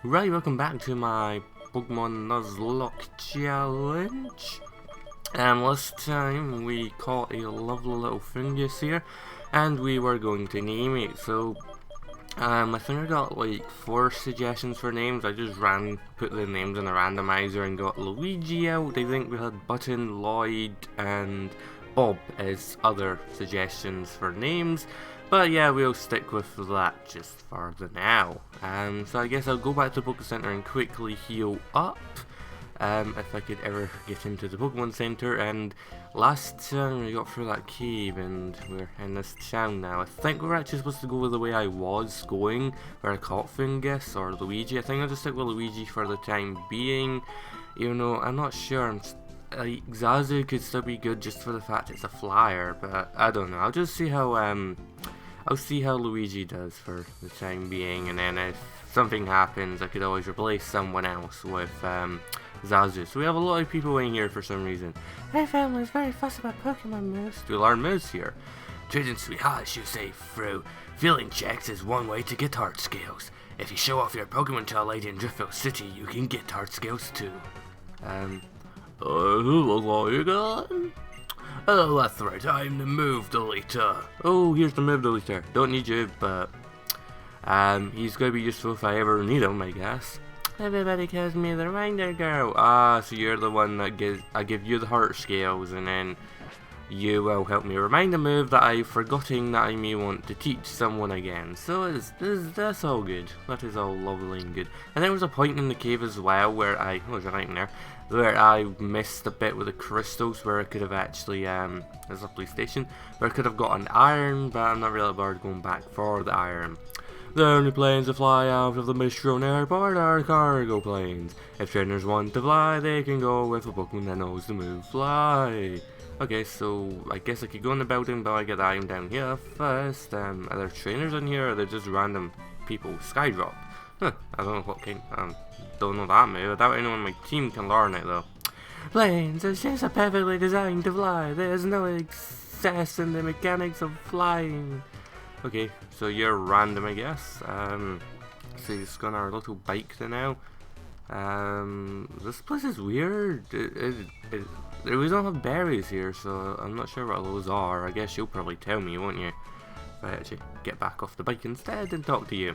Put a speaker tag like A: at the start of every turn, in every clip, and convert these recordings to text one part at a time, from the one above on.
A: Right, welcome back to my Pokemon Nuzlocke challenge. Last time we caught a lovely little fungus here, and we were going to name it. So, I think I got like 4 suggestions for names. I just put the names in the randomizer and got Luigi out. I think we had Button, Lloyd, and Bob as other suggestions for names. But yeah, we'll stick with that just for the now. So I guess I'll go back to the Poké Center and quickly heal up. If I could ever get into the Pokemon Center. And last time we got through that cave and we're in this town now. I think we're actually supposed to go the way I was going, where I caught Fungus or Luigi. I think I'll just stick with Luigi for the time being. You know, I'm not sure. Like, Zazu could still be good just for the fact it's a flyer, but I don't know. I'll just see how I'll see how Luigi does for the time being, and then if something happens, I could always replace someone else with Zazu. So we have a lot of people in here for some reason. My family is very fussy about Pokemon moves. Do learn moves here. Trading sweethearts, you say through. Feeling checks is one way to get heart scales. If you show off your Pokemon to a lady in Driftville City, you can get heart scales too. Who are you got? Oh, that's right, I'm the move deleter. Oh, here's the move deleter. Don't need you, but he's gonna be useful if I ever need him, I guess. Everybody calls me the reminder girl. Ah, so you're the one that I give you the heart scales, and then you will help me remind a move that I've forgotten that I may want to teach someone again. So that's all good. That is all lovely and good. And there was a point in the cave as well where there's a nightmare, where I missed a bit with the crystals, where I could have actually, there's a police station, where I could have got an iron, but I'm not really bothered going back for the iron. The only planes that fly out of the Mistron Airport are cargo planes. If trainers want to fly, they can go with a Pokemon that knows the move fly. Okay, so I guess I could go in the building, but I get the item down here first. Are there trainers in here, or are they just random people? Skydrop. Huh, I don't know what kind. Don't know that move. I doubt anyone on my team can learn it though. Planes, it's just a perfectly designed to fly. There's no excess in the mechanics of flying. Okay, so you're random, I guess. So he's got our little bike there now. This place is weird. We don't have berries here, so I'm not sure what those are. I guess you'll probably tell me, won't you? If I actually get back off the bike instead and talk to you.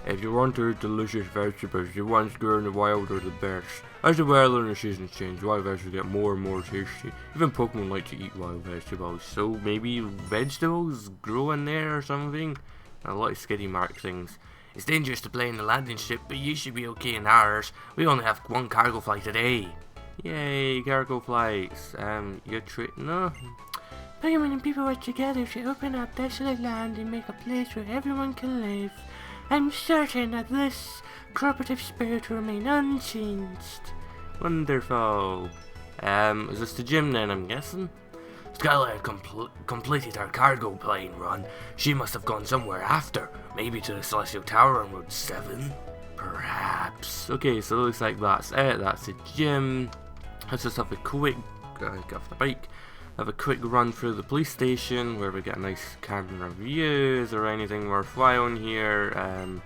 A: If you want to delicious vegetables, you want to grow in the wild or the best. As the weather and the seasons change, wild vegetables get more and more tasty. Even Pokemon like to eat wild vegetables, so maybe vegetables grow in there or something? A lot of skitty mark things. It's dangerous to play in the landing ship, but you should be okay in ours. We only have 1 cargo flight a day. Yay, cargo flights. No. Pokemon and people work together to open up desolate land and make a place where everyone can live. I'm certain that this cooperative spirit will remain unchanged. Wonderful. Is this the gym then, I'm guessing? Skylar completed her cargo plane run. She must have gone somewhere after. Maybe to the Celestial Tower on Road 7? Perhaps. Okay, so it looks like that's it. That's the gym. Let's just have a quick, get off the bike, have a quick run through the police station where we get a nice camera view. Is there anything worthwhile in here?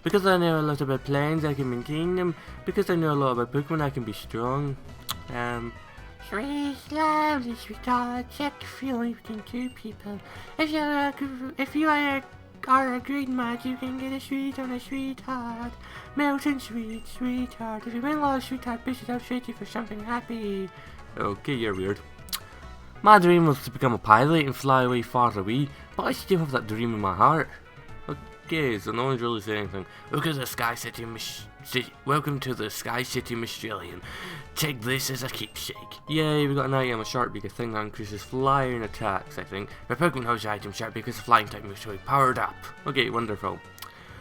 A: Because I know a lot about planes, I can maintain them. Because I know a lot about Pokemon, I can be strong. Sweet, lovely, sweetheart, check the feeling between 2 people. If you are a great match, you can get a sweet on a sweetheart. Melting sweet, sweetheart. If you win love, sweetheart, bitches, I'll treat you for something happy. Okay, you're weird. My dream was to become a pilot and fly away far away, but I still have that dream in my heart. Okay, so no one's really saying anything. Welcome to the Sky City, Mystralium. Take this as a keepsake. Yay, we got an item, a Sharpbeak, a thing that increases flying attacks, I think. My Pokemon holds the item Sharpbeak because the flying type moves to be powered up. Okay, wonderful.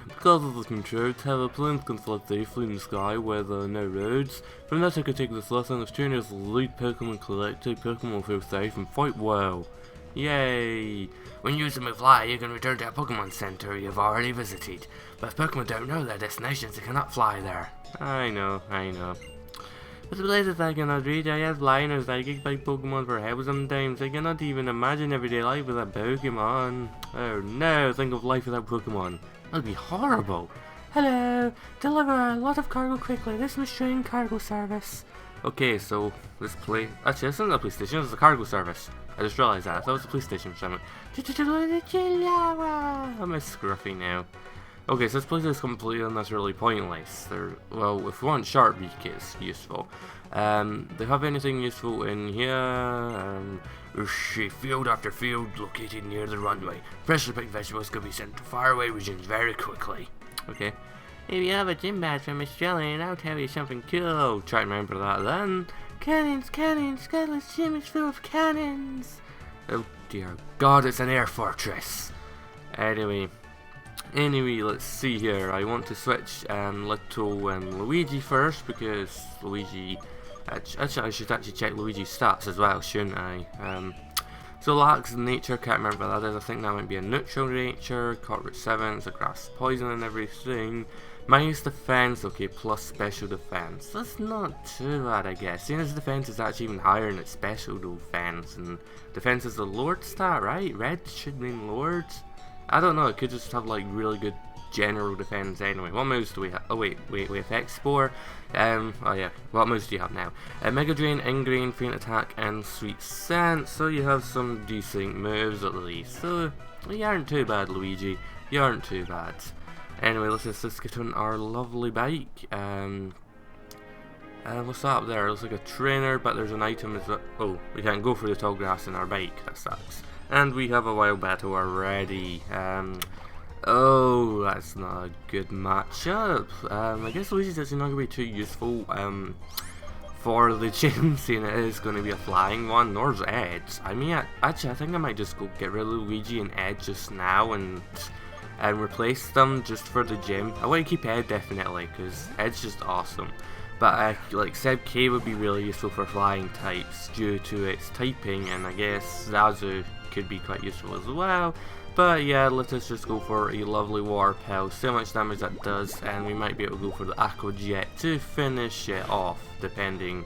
A: Because of the control tower, planes can fly safely in the sky where there are no roads. From this I could take this lesson as trainers lead Pokemon collected, Pokemon feel safe and fight well. Yay! When you use the move fly, you can return to a Pokemon Center you've already visited. But if Pokemon don't know their destinations, they cannot fly there. I know. But the places I cannot reach, I have flying or psychic by Pokemon for help sometimes. I cannot even imagine everyday life without Pokemon. Oh no, think of life without Pokemon. That'd be horrible. Hello, deliver a lot of cargo quickly. This must train cargo service. Okay, so this actually, this isn't a police station, it's a cargo service. I just realised that. I thought it was a police station for some reason. I'm a scruffy now. Okay, so this place is completely unnecessarily pointless. Well, if we want sharp beak, it's useful. Do they have anything useful in here? Field after field located near the runway. Freshly picked vegetables could be sent to faraway regions very quickly. Okay. If you have a gym badge from Australia, I'll tell you something cool. Try to remember that then. Cannons, cannons, Scotland's gym is full of cannons. Oh dear God, it's an air fortress. Anyway, let's see here. I want to switch Little and Luigi first because Luigi. Actually, I should actually check Luigi's stats as well, shouldn't I? So Lax nature, can't remember what that is. I think that might be a neutral nature. Corporate 7, it's a grass poison and everything. Minus defense, okay, plus special defense. That's not too bad, I guess. Seeing as defense is actually even higher than its special defense, and defense is the Lord stat, right? Red should mean Lord. I don't know. It could just have like really good general defense anyway. What moves do we have? Oh wait, we have X4. Oh yeah, what moves do you have now? Mega Drain, Ingrain, Faint Attack, and Sweet Scent. So you have some decent moves at least. So you aren't too bad, Luigi. You aren't too bad. Anyway, let's just get on our lovely bike. What's that up there? It looks like a trainer, but there's an item as well. Oh, we can't go through the tall grass in our bike. That sucks. And we have a wild battle already. Oh, that's not a good matchup. I guess Luigi's actually not going to be too useful for the gym, seeing it is going to be a flying one. Nor's Edge. I mean, actually, I think I might just go get rid of Luigi and Edge just now and replace them just for the gym. I want to keep Ed definitely, because Ed's just awesome. But like Seb K would be really useful for flying types due to its typing, and I guess Zazu could be quite useful as well. But yeah, let us just go for a lovely Warpel, see how much damage that does, and we might be able to go for the Aqua Jet to finish it off, depending.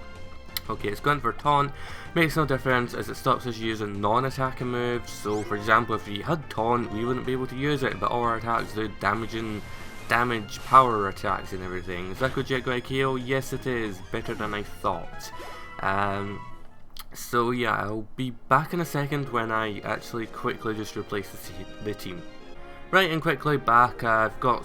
A: Okay, it's going for Taunt, makes no difference as it stops us using non-attacking moves. So for example, if we had Taunt, we wouldn't be able to use it, but all our attacks do damage power attacks and everything. Is Aqua Jet going to kill? Yes it is, better than I thought. So yeah, I'll be back in a second when I actually quickly just replace the team. Right, and quickly back, I've got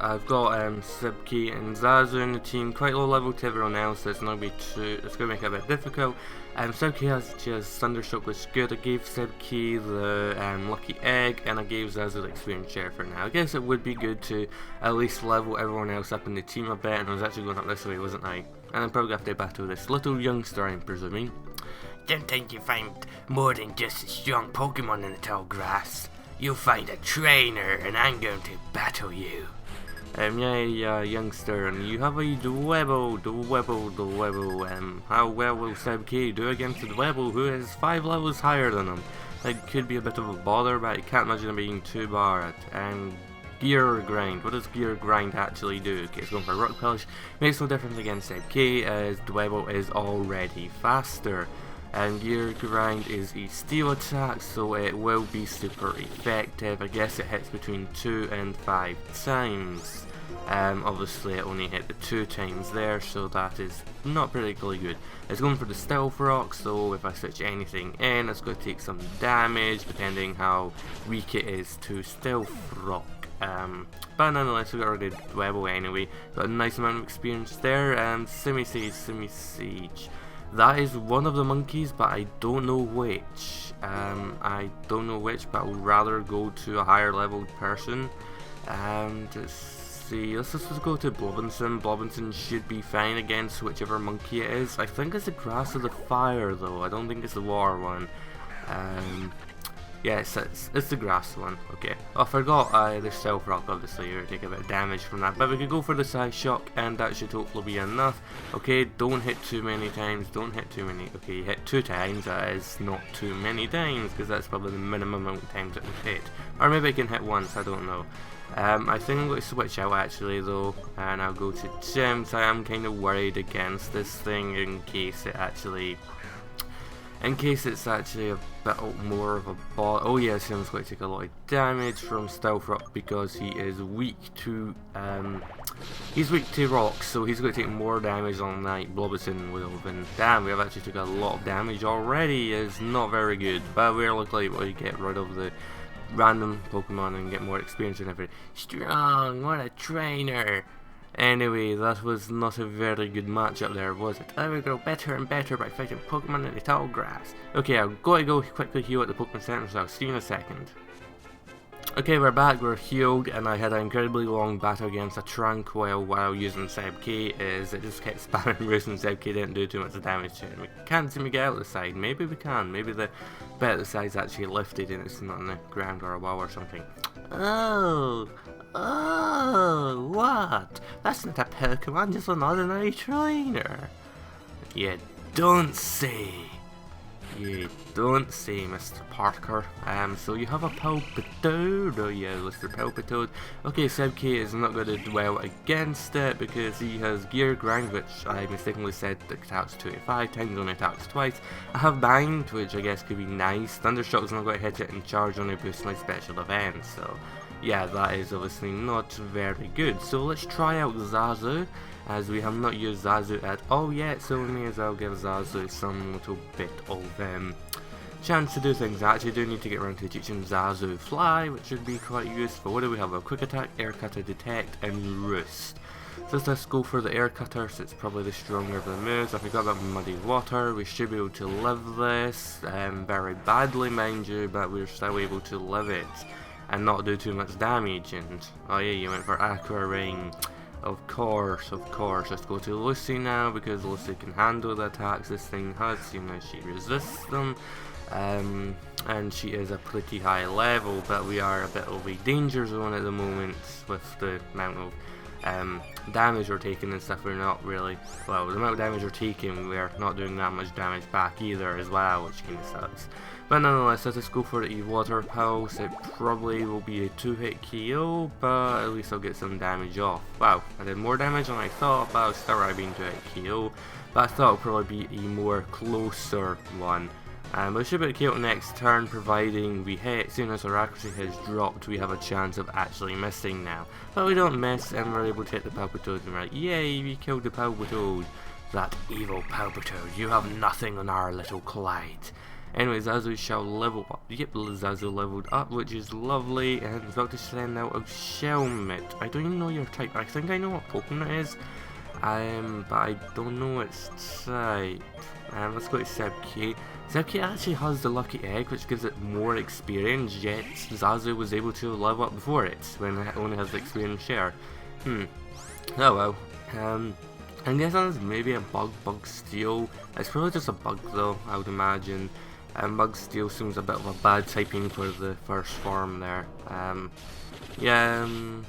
A: Sibki and Zazu in the team, quite low level to everyone else, so it's going to make it a bit difficult. Sibki has Thundershock, which is good. I gave Sibki the Lucky Egg, and I gave Zazu the Experience Share for now. I guess it would be good to at least level everyone else up in the team a bit, and I was actually going up this way, wasn't I? And I'm probably going to have to battle this little youngster, I'm presuming. Don't think you find more than just a strong Pokemon in the tall grass. You'll find a trainer, and I'm going to battle you. Yeah, youngster, and you have a Dwebble. How well will Seb K do against the Dwebble, who is 5 levels higher than him? That could be a bit of a bother, but I can't imagine him being too bad. And Gear Grind. What does Gear Grind actually do? Okay, it's going for Rock Polish. Makes no difference against Seb K, as Dwebble is already faster. And Gear Grind is a steel attack, so it will be super effective. I guess it hits between 2 and 5 times. Obviously it only hit the 2 times there, so that is not particularly good. It's going for the Stealth Rock, so if I switch anything in, it's going to take some damage, depending how weak it is to Stealth Rock. But nonetheless, we got rid of Dwebble anyway. Got a nice amount of experience there, and Siege. That is one of the monkeys, but I don't know which. But I would rather go to a higher leveled person. Let's see, let's just go to Blobinson. Blobinson should be fine against whichever monkey it is. I think it's the grass or the fire though, I don't think it's the water one. Yeah, it's the grass one. Okay. Oh, I forgot the Stealth Rock, obviously, you're taking a bit of damage from that. But we could go for the Psy Shock, and that should hopefully be enough. Okay, don't hit too many times. Okay, you hit 2 times. That is not too many times, because that's probably the minimum amount of times it can hit. Or maybe I can hit once, I don't know. I think I'm going to switch out actually though, and I'll go to Gems. I am kind of worried against this thing in case it actually in case it's actually a bit more of a boss. Oh yes, he's going to take a lot of damage from Stealth Rock because he is weak to rocks, so he's going to take more damage on that Blobberson will. And damn, we have actually took a lot of damage already. It's not very good, but we're looking like we get rid of the random Pokemon and get more experience and everything. Strong, what a trainer! Anyway, that was not a very good matchup there, was it? I will grow better and better by fighting Pokemon in the tall grass. Okay, I've got to go quickly heal at the Pokemon Center, so I'll see you in a second. Okay, we're back, we're healed, and I had an incredibly long battle against a Tranquil while using Seb K, as it just kept spamming Roost and Seb K didn't do too much damage to it. We can't seem to get out the side. Maybe we can. Maybe the bit of the side's actually lifted and it's not on the ground or a wall or something. Oh, what? That's not a Pokemon, just an ordinary trainer. You don't say. You don't say, Mr. Parker. So you have a Palpitoad, oh yeah, Mr. Palpitoad. Okay, Seb K is not going to do well against it because he has Gear Grind, which I mistakenly said attacks 25 times, only attacks twice. I have Bind, which I guess could be nice. Thundershock is not going to hit it, and Charge only boosts my special events, so yeah, that is obviously not very good. So let's try out Zazu, as we have not used Zazu at all yet, so we may as well give Zazu some little bit of chance to do things. I actually do need to get around to teaching Zazu Fly, which would be quite useful. What do we have? A Quick Attack, Air Cutter, Detect, and Roost. So let's go for the Air Cutter, so it's probably the stronger of the moves. If we got that Muddy Water, we should be able to live this, very badly mind you, but we're still able to live it and not do too much damage. And oh yeah, you went for Aqua Ring. Of course, let's go to Lucy now, because Lucy can handle the attacks this thing has, seeing as she resists them, and she is a pretty high level, but we are a bit of a danger zone at the moment with the amount of damage we're taking and stuff. We're not really, well, the amount of damage we're taking, we're not doing that much damage back either as well, which kind of sucks. But nonetheless, let's just go for the Water Pulse. It probably will be a 2-hit KO, but at least I'll get some damage off. Wow, I did more damage than I thought, but I was still right being 2-hit KO. But I thought it would probably be a more closer one. We should be able to KO next turn, providing we hit. Soon as our accuracy has dropped, we have a chance of actually missing now. But we don't miss, and we're able to hit the Palpitoad, and we're like, yay, we killed the Palpitoad. That evil Palpitoad, you have nothing on our little Clyde. Anyway, Zazu shall level up. Yep, Zazu leveled up, which is lovely, and is about to send out a Shelmet. I don't even know your type. I think I know what Pokemon it is, but I don't know its type. Let's go to Seb K. Seb K actually has the Lucky Egg, which gives it more experience, yet Zazu was able to level up before it, when it only has the experience share. Oh well. I guess that's maybe a Bug Steel. It's probably just a bug though, I would imagine. Bug Steel seems a bit of a bad typing for the first form there. Not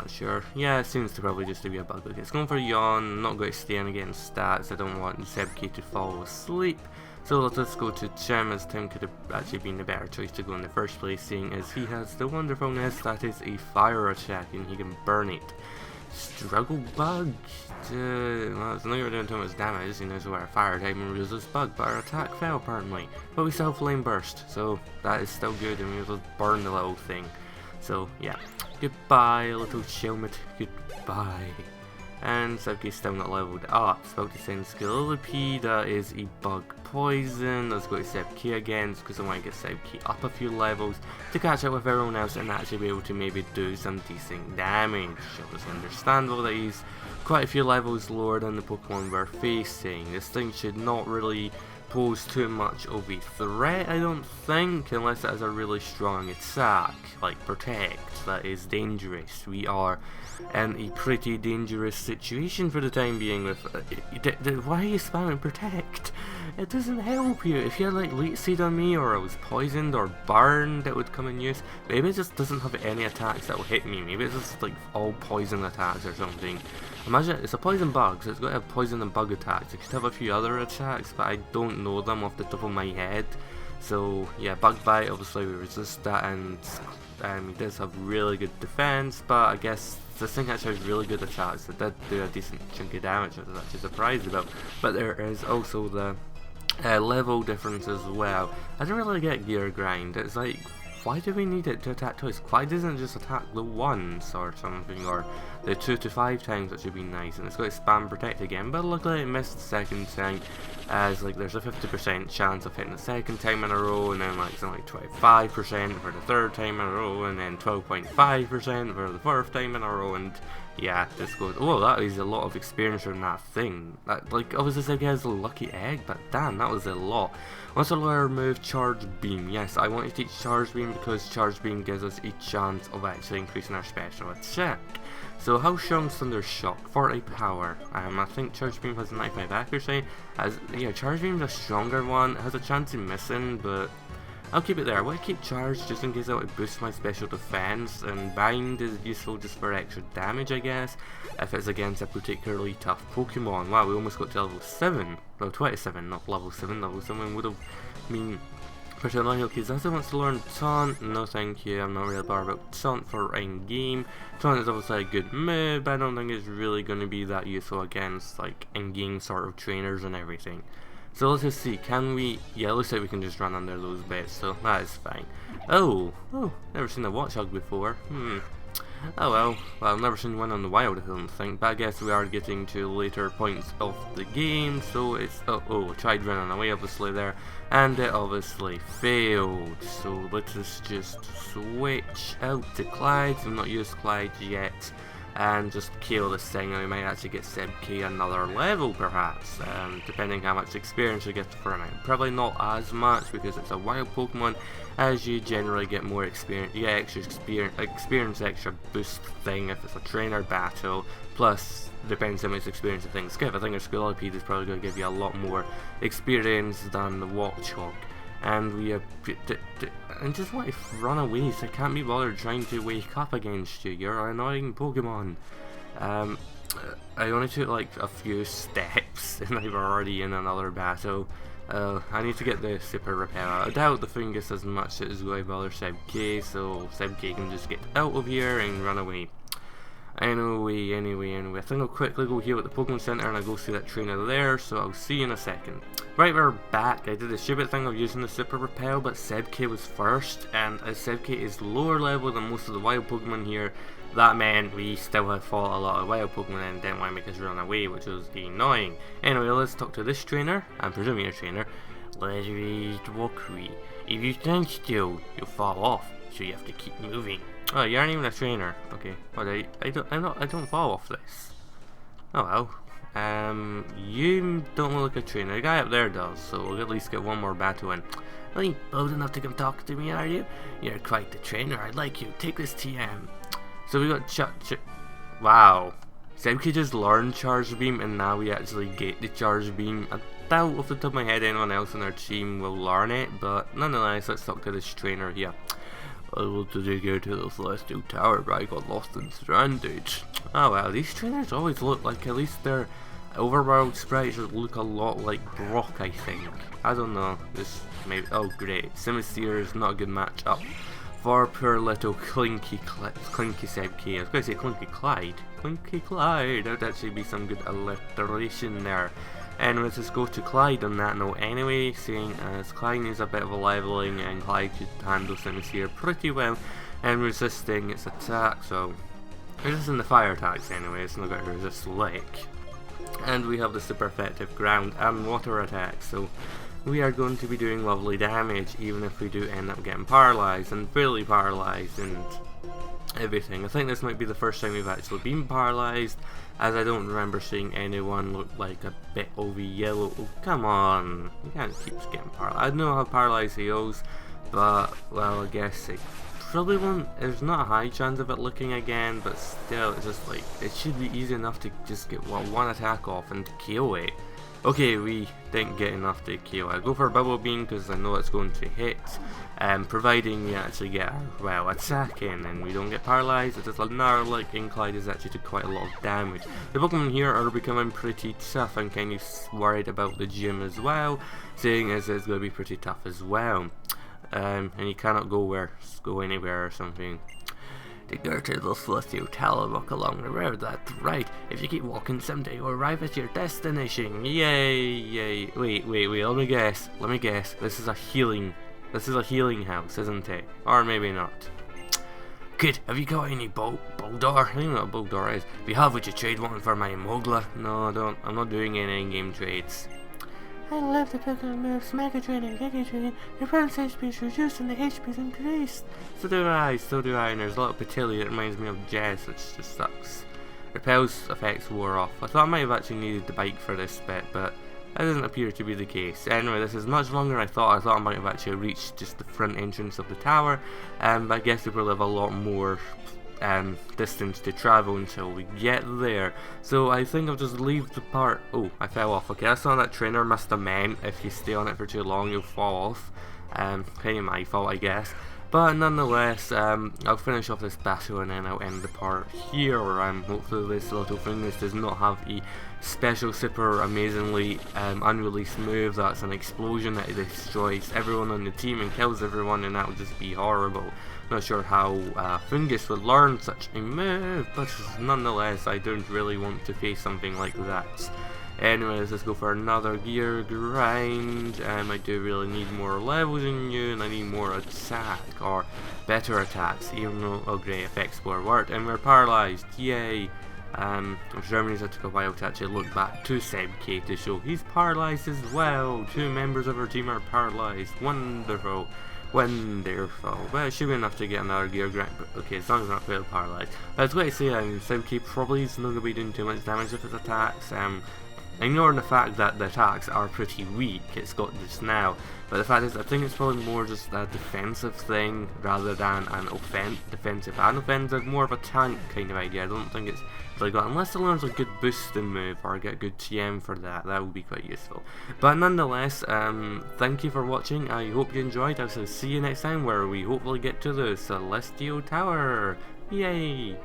A: sure. Yeah, it seems to probably just to be a bug. Okay, it's going for Yawn. I'm not going to stay on against stats. I don't want Seb K to fall asleep. So let's just go to Tim, as Tim could have actually been the better choice to go in the first place, seeing as he has the wonderfulness that is a fire attack and he can burn it. Struggle Bug. Well, it's not even doing too much damage, you know, so our fire type and resist bug, but our attack fell apparently. But we still have Flame Burst, so that is still good, and we just burn the little thing. So yeah, goodbye little Shelmet, goodbye. And Sebke's still not leveled up. It's about to send Skelepi, that is a bug poison. Let's go to Sebke again, because I want to get Sebke up a few levels to catch up with everyone else and actually be able to maybe do some decent damage. It's understandable that he's quite a few levels lower than the Pokemon we're facing. This thing should not really pose too much of a threat, I don't think, unless it has a really strong attack, like Protect, that is dangerous. We are in a pretty dangerous situation for the time being with... why are you spamming Protect? It doesn't help you. If you had like Leech Seed on me, or I was poisoned or burned, it would come in use. Maybe it just doesn't have any attacks that will hit me. Maybe it's just like all poison attacks or something. Imagine, it's a poison bug, so it's got to have poison and bug attacks. It could have a few other attacks, but I don't know them off the top of my head. So yeah, Bug Bite, obviously we resist that, and he does have really good defense, but I guess this thing actually has really good attacks. It did do a decent chunk of damage, I was actually surprised about. But there is also the level difference as well. I don't really get gear grind. It's like, why do we need it to attack twice? Why doesn't it just attack the once or something, or the 2 to 5 times? That should be nice. And it's got to spam protect again, but luckily it missed the second time, as like there's a 50% chance of hitting the second time in a row, and then like something like 25% for the third time in a row, and then 12.5% for the fourth time in a row, and yeah, this goes. Oh, that is a lot of experience from that thing. That, like, obviously this guy has a lucky egg, but damn, that was a lot. Once I learn move Charge Beam. Yes, I want to teach Charge Beam because Charge Beam gives us a chance of actually increasing our special attack. So how strong is Thunder Shock? 40 power. I think Charge Beam has 95 accuracy. Yeah, Charge Beam's a stronger one. It has a chance of missing, but I'll keep it there. I want to keep Charge just in case I want to boost my special defense, and Bind is useful just for extra damage, I guess, if it's against a particularly tough Pokemon. Wow, we almost got to level 7. Well, 27, not level 7. Level 7 would have been pretty annoying. Okay, Zaza wants to learn Taunt. No thank you, I'm not really bothered about Taunt for in-game. Taunt is obviously a good move, but I don't think it's really going to be that useful against like in-game sort of trainers and everything. So let's just see, can we, yeah, it looks like we can just run under those bits, so that is fine. Oh, never seen a Watchog before, oh well, I've never seen one on the wild, I don't think, but I guess we are getting to later points of the game, so it's, tried running away obviously there, and it obviously failed, so let's just switch out to Clyde. I've not used Clyde yet, and just kill this thing, and we might actually get Seb K another level perhaps, depending how much experience you get from it. Probably not as much because it's a wild Pokemon, as you generally get more experience, you get extra experience extra boost thing if it's a trainer battle, plus depends how much experience the things give. I think a Scolipede is probably going to give you a lot more experience than the Watchog. And we and just want to run away, so I can't be bothered trying to wake up against you. You're an annoying Pokemon. I only took like a few steps and I'm already in another battle. I need to get the Super Repel. I doubt the Fungus as much as going to bother Seb K, so Seb K can just get out of here and run away. Anyway, I think I'll quickly go heal at the Pokemon Center and I'll go see that trainer there, so I'll see you in a second. Right, we're back. I did the stupid thing of using the Super Repel, but Sebke was first, and as Sebke is lower level than most of the wild Pokemon here, that meant we still had fought a lot of wild Pokemon and didn't want to make us run away, which was annoying. Anyway, let's talk to this trainer. I'm presuming a trainer. Let's read Walkery. If you stand still, you'll fall off, so you have to keep moving. Oh, you aren't even a trainer. Okay, but I don't fall off this. Oh well. You don't look like a trainer. The guy up there does, so we'll at least get one more battle in. Well, you bold enough to come talk to me, are you? You're quite the trainer. I like you. Take this TM. So we got wow. Sebke just learned Charge Beam, and now we actually get the Charge Beam. I doubt off the top of my head anyone else on our team will learn it, but nonetheless, let's talk to this trainer here. I wanted to go to the Celestial Tower, but I got lost and stranded. Oh well, these trainers always look like, at least their overworld sprites look a lot like Brock, I think. I don't know, this maybe, oh great, Simisear is not a good matchup for poor little Clinky Sebke. I was going to say Clinky Clyde. Clinky Clyde, that would actually be some good alliteration there. And let's just go to Clyde on that note anyway, seeing as Clyde needs a bit of a leveling and Clyde could handle Simisear pretty well and resisting its attack, so resisting the fire attacks anyway, it's not going to resist Lick. And we have the super effective ground and water attacks, so we are going to be doing lovely damage even if we do end up getting paralyzed and fairly paralyzed and everything. I think this might be the first time we've actually been paralyzed, as I don't remember seeing anyone look like a bit over yellow. Oh, come on, you can't keep getting paralyzed. I know how paralyzed he goes, but well, I guess it probably won't. There's not a high chance of it looking again, but still, it's just like it should be easy enough to just get one attack off and kill it. Okay, we didn't get enough to kill. I go for a Bubble Beam because I know it's going to hit, providing we actually get our, well, attack in and we don't get paralyzed. It's just another like Clyde is actually did quite a lot of damage. The Pokemon here are becoming pretty tough. I'm kind of worried about the gym as well, seeing as it's going to be pretty tough as well. And you cannot go anywhere or something. To go to the Celestial Tower, walk along the road, that's right. If you keep walking, someday you'll arrive at your destination. Yay, yay. Wait, let me guess. This is a healing house, isn't it? Or maybe not. Kid, have you got any Boldor? I don't know what a Boldor is. If you have, would you trade one for my Mogla? No, I don't. I'm not doing any in-game trades. I love the Pokemon moves Mega Drain and Giga Drain. Your opponent's HP is reduced and the HP is increased. So do I, and there's a lot of Patilli that reminds me of Jess, which just sucks. Repel's effects wore off. I thought I might have actually needed the bike for this bit, but that doesn't appear to be the case. Anyway, this is much longer than I thought. I thought I might have actually reached just the front entrance of the tower, but I guess we probably have a lot more distance to travel until we get there. So I think I'll just leave the part. Oh, I fell off. Okay, that's what that trainer must have meant. If you stay on it for too long, you'll fall off. Kind of my fault, I guess. But nonetheless, I'll finish off this battle and then I'll end the part here. Hopefully this little thing does not have a special super amazingly unreleased move that's an explosion that destroys everyone on the team and kills everyone, and that would just be horrible. Not sure how Fungus would learn such a move, but nonetheless I don't really want to face something like that. Anyways, let's go for another gear grind. I do really need more levels in you, and I need more attack, or better attacks, even though, oh great, effects were worked, and we're paralyzed, yay. For some reason it took a while to actually look back to Seb K to show he's paralyzed as well. 2 members of our team are paralyzed, wonderful. But it should be enough to get another gear grind. Okay, as long as I'm not fully paralyzed. But it's what I say, Seb K probably is not going to be doing too much damage with his attacks. Ignoring the fact that the attacks are pretty weak, it's got just now, but the fact is I think it's probably more just a defensive thing rather than an defensive and offensive, more of a tank kind of idea. I don't think it's like that, unless it learns a good boosting move or get a good TM for that would be quite useful. But nonetheless, thank you for watching. I hope you enjoyed. I'll see you next time where we hopefully get to the Celestial Tower. Yay!